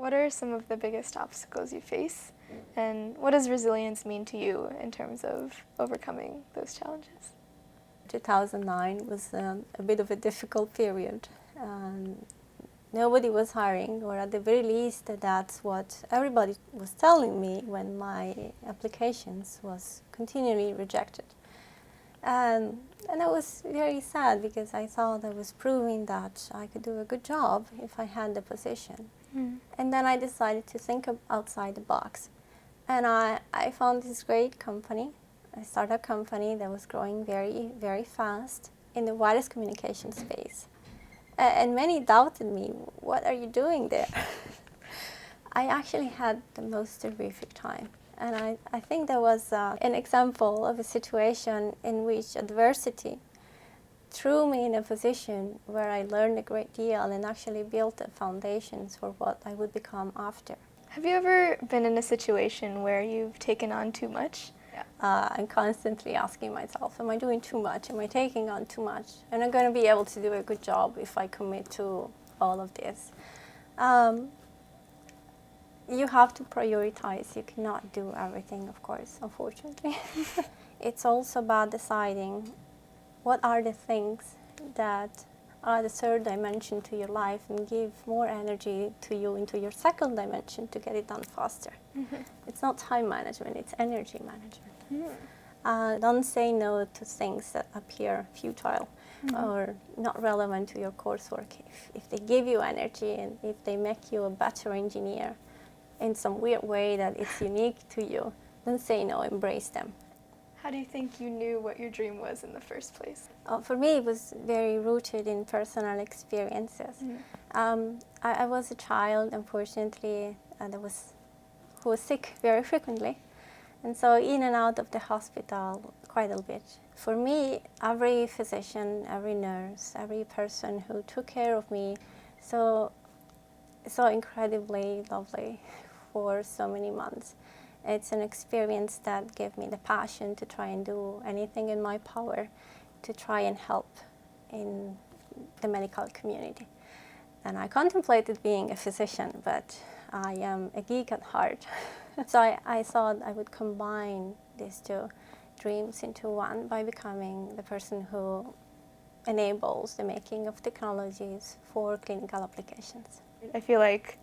What are some of the biggest obstacles you face, and what does resilience mean to you in terms of overcoming those challenges? 2009 was a bit of a difficult period. Nobody was hiring, or at the very least, that's what everybody was telling me when my applications was continually rejected. And I was very sad because I thought I was proving that I could do a good job if I had the position. And then I decided to think outside the box. And I found this great company, a startup company that was growing very, very fast in the wireless communication space. And many doubted me, what are you doing there? I actually had the most terrific time. And I think that was an example of a situation in which adversity threw me in a position where I learned a great deal and actually built the foundations for what I would become after. Have you ever been in a situation where you've taken on too much? I'm constantly asking myself, am I doing too much? Am I taking on too much? Am I going to be able to do a good job if I commit to all of this? You have to prioritize. You cannot do everything, of course, unfortunately. It's also about deciding what are the things that are the third dimension to your life and give more energy to you into your second dimension to get it done faster. It's not time management, it's energy management. Don't say no to things that appear futile or not relevant to your coursework. If they give you energy and if they make you a better engineer in some weird way that it's unique to you, don't say no, embrace them. How do you think you knew what your dream was in the first place? For me, it was very rooted in personal experiences. I was a child, unfortunately, who was sick very frequently. And so in and out of the hospital quite a bit. For me, every physician, every nurse, every person who took care of me, so incredibly lovely for so many months. It's an experience that gave me the passion to try and do anything in my power to try and help in the medical community. And I contemplated being a physician, but I am a geek at heart. So I thought I would combine these two dreams into one by becoming the person who enables the making of technologies for clinical applications. I feel like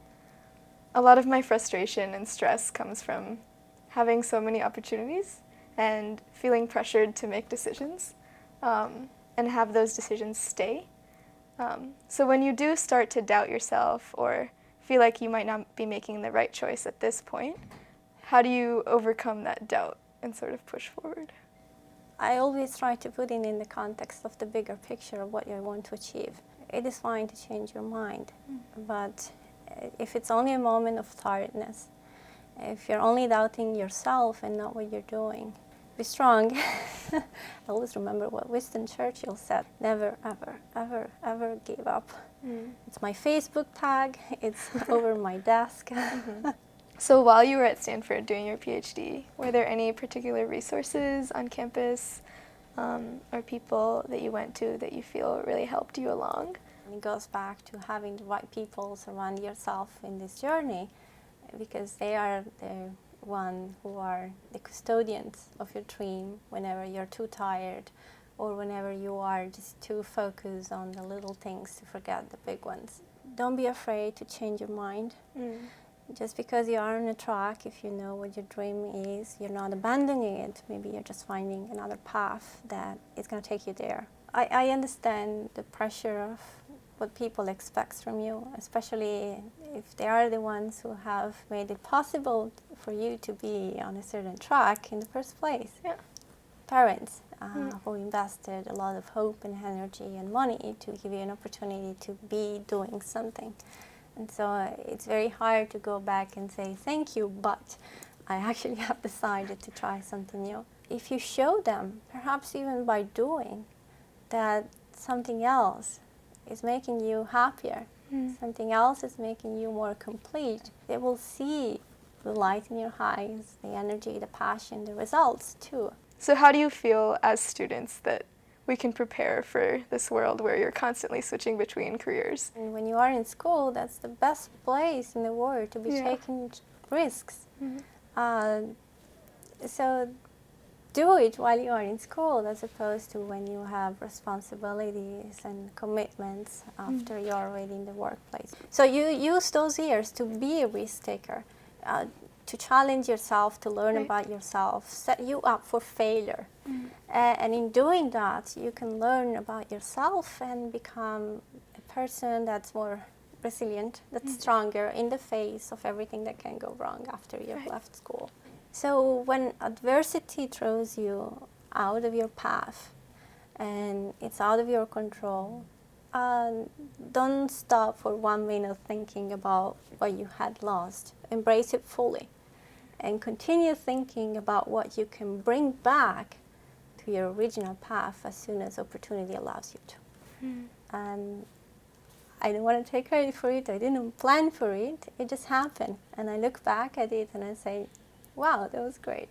a lot of my frustration and stress comes from having so many opportunities and feeling pressured to make decisions and have those decisions stay. So when you do start to doubt yourself or feel like you might not be making the right choice at this point, how do you overcome that doubt and sort of push forward? I always try to put it in the context of the bigger picture of what I want to achieve. It is fine to change your mind, but if it's only a moment of tiredness, if you're only doubting yourself and not what you're doing, be strong. I always remember what Winston Churchill said, never, ever, ever, ever give up. It's my Facebook tag, it's over my desk. So while you were at Stanford doing your PhD, were there any particular resources on campus or people that you went to that you feel really helped you along? It goes back to having the right people surround yourself in this journey, because they are the one who are the custodians of your dream whenever you're too tired or whenever you are just too focused on the little things to forget the big ones. Don't be afraid to change your mind. Just because you are on a track, if you know what your dream is, you're not abandoning it. Maybe you're just finding another path that is going to take you there. I understand the pressure of what people expect from you, especially if they are the ones who have made it possible for you to be on a certain track in the first place. Parents who invested a lot of hope and energy and money to give you an opportunity to be doing something. And so it's very hard to go back and say, thank you, but I actually have decided to try something new. If you show them, perhaps even by doing, that something else is making you happier, something else is making you more complete, they will see the light in your eyes, the energy, the passion, the results too. So how do you feel as students that we can prepare for this world where you're constantly switching between careers. And when you are in school, that's the best place in the world to be taking risks. So do it while you are in school, as opposed to when you have responsibilities and commitments after you're already in the workplace. So you use those years to be a risk taker, to challenge yourself, to learn about yourself, set you up for failure. And in doing that, you can learn about yourself and become a person that's more resilient, that's stronger in the face of everything that can go wrong after you've left school. So when adversity throws you out of your path and it's out of your control, don't stop for 1 minute thinking about what you had lost. Embrace it fully and continue thinking about what you can bring back to your original path as soon as opportunity allows you to. And I don't want to take credit for it. I didn't plan for it. It just happened. And I look back at it and I say, wow, that was great.